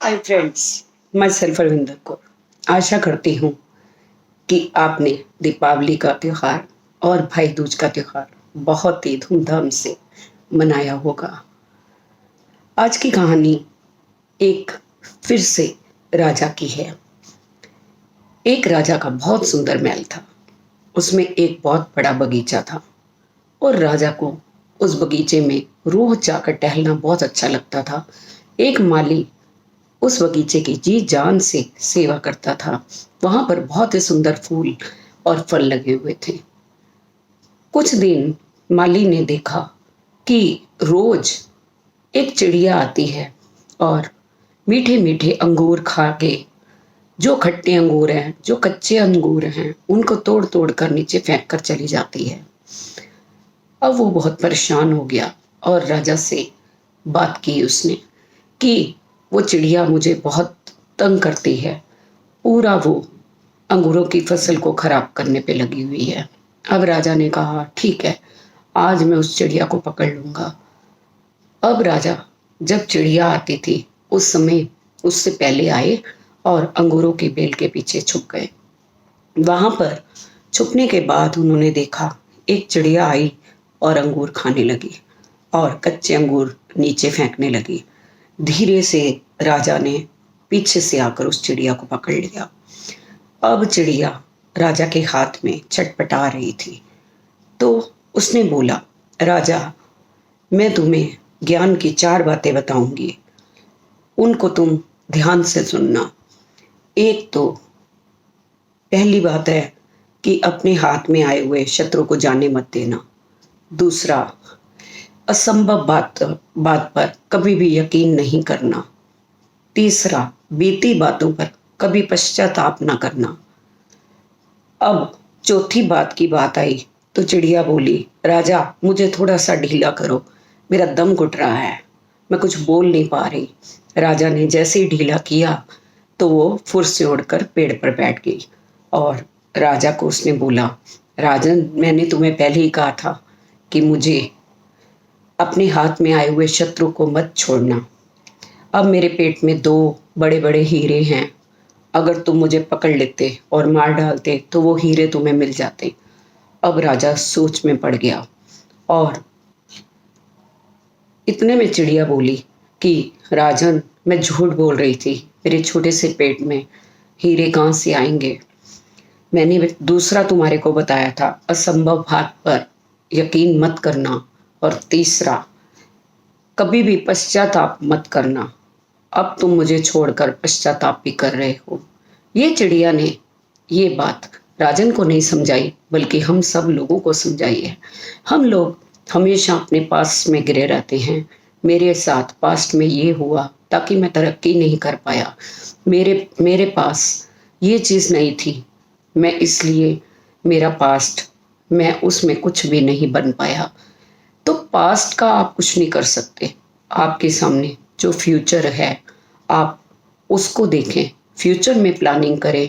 Hi friends, मैं self Ravinder Kaur आशा करती हूँ कि आपने दीपावली का त्यौहार और भाई दूज का त्यौहार बहुत ही धूमधाम से मनाया होगा। आज की कहानी एक फिर से राजा की है। एक राजा का बहुत सुंदर महल था। उसमें एक बहुत बड़ा बगीचा था और राजा को उस बगीचे में रोज जाकर टहलना बहुत अच्छा लगता था। एक माली उस बगीचे की जी जान से सेवा करता था। वहां पर बहुत ही सुंदर फूल और फल लगे हुए थे। कुछ दिन माली ने देखा कि रोज एक चिड़िया आती है और मीठे मीठे अंगूर खा के, जो खट्टे अंगूर हैं, जो कच्चे अंगूर हैं, उनको तोड़ तोड़ कर नीचे फेंक कर चली जाती है। अब वो बहुत परेशान हो गया और राजा से बात की उसने कि वो चिड़िया मुझे बहुत तंग करती है। पूरा वो अंगूरों की फसल को खराब करने पे लगी हुई है। अब राजा ने कहा ठीक है, आज मैं उस चिड़िया को पकड़ लूंगा। अब राजा जब चिड़िया आती थी उस समय उससे पहले आए और अंगूरों की बेल के पीछे छुप गए। वहां पर छुपने के बाद उन्होंने देखा एक चिड़िया आई और अंगूर खाने लगी और कच्चे अंगूर नीचे फेंकने लगी। धीरे से राजा ने पीछे से आकर उस चिड़िया को पकड़ लिया। अब चिड़िया राजा के हाथ में छटपटा रही थी तो उसने बोला, राजा, मैं तुम्हें ज्ञान की 4 बातें बताऊंगी, उनको तुम ध्यान से सुनना। एक तो पहली बात है कि अपने हाथ में आए हुए शत्रु को जाने मत देना। दूसरा, असंभव बात पर कभी भी यकीन नहीं करना। तीसरा, बीती बातों पर कभी पश्चाताप ना करना। अब चौथी बात की बात आई तो चिड़िया बोली, राजा, मुझे थोड़ा सा ढीला करो, मेरा दम घुट रहा है, मैं कुछ बोल नहीं पा रही। राजा ने जैसे ही ढीला किया तो वो फुर से उड़कर पेड़ पर बैठ गई और राजा को उसने बोला, राजन, मैंने तुम्हें पहले ही कहा था कि मुझे अपने हाथ में आए हुए शत्रु को मत छोड़ना। अब मेरे पेट में 2 बड़े बड़े हीरे हैं। अगर तुम मुझे पकड़ लेते और मार डालते तो वो हीरे तुम्हें मिल जाते। अब राजा सोच में पड़ गया और इतने में चिड़िया बोली कि राजन, मैं झूठ बोल रही थी, मेरे छोटे से पेट में हीरे कहाँ से आएंगे। मैंने दूसरा तुम्हारे को बताया था, असंभव बात पर यकीन मत करना, और तीसरा, कभी भी पश्चाताप मत करना। अब तुम मुझे छोड़कर पश्चाताप भी कर रहे हो। ये चिड़िया ने ये बात राजन को नहीं समझाई बल्कि हम सब लोगों को समझाई है। हम लोग हमेशा अपने पास्ट में गिरे रहते हैं। मेरे साथ पास्ट में ये हुआ ताकि मैं तरक्की नहीं कर पाया, मेरे पास ये चीज़ नहीं थी, मैं इसलिए मेरा पास्ट, मैं उसमें कुछ भी नहीं बन पाया। तो पास्ट का आप कुछ नहीं कर सकते। आपके सामने जो फ्यूचर है आप उसको देखें, फ्यूचर में प्लानिंग करें,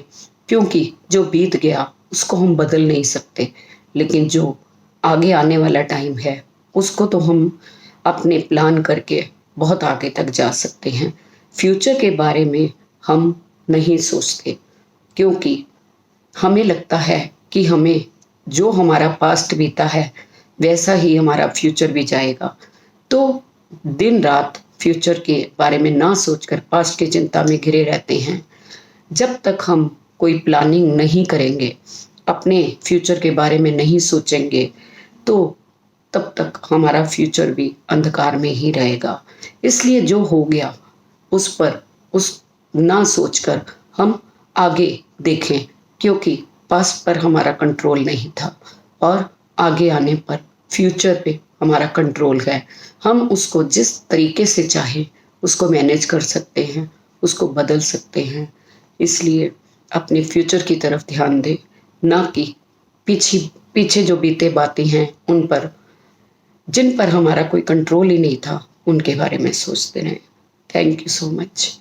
क्योंकि जो बीत गया उसको हम बदल नहीं सकते, लेकिन जो आगे आने वाला टाइम है उसको तो हम अपने प्लान करके बहुत आगे तक जा सकते हैं। फ्यूचर के बारे में हम नहीं सोचते क्योंकि हमें लगता है कि हमें जो हमारा पास्ट बीता है वैसा ही हमारा फ्यूचर भी जाएगा। तो दिन रात फ्यूचर के बारे में ना सोचकर पास्ट की चिंता में घिरे रहते हैं। जब तक हम कोई प्लानिंग नहीं करेंगे, अपने फ्यूचर के बारे में नहीं सोचेंगे, तो तब तक हमारा फ्यूचर भी अंधकार में ही रहेगा। इसलिए जो हो गया उस ना सोचकर हम आगे देखें, क्योंकि पास्ट पर हमारा कंट्रोल नहीं था और आगे आने पर फ्यूचर पे हमारा कंट्रोल है। हम उसको जिस तरीके से चाहे उसको मैनेज कर सकते हैं, उसको बदल सकते हैं। इसलिए अपने फ्यूचर की तरफ ध्यान दें, ना कि पीछे पीछे जो बीते बातें हैं उन पर, जिन पर हमारा कोई कंट्रोल ही नहीं था, उनके बारे में सोचते रहें। Thank you so much.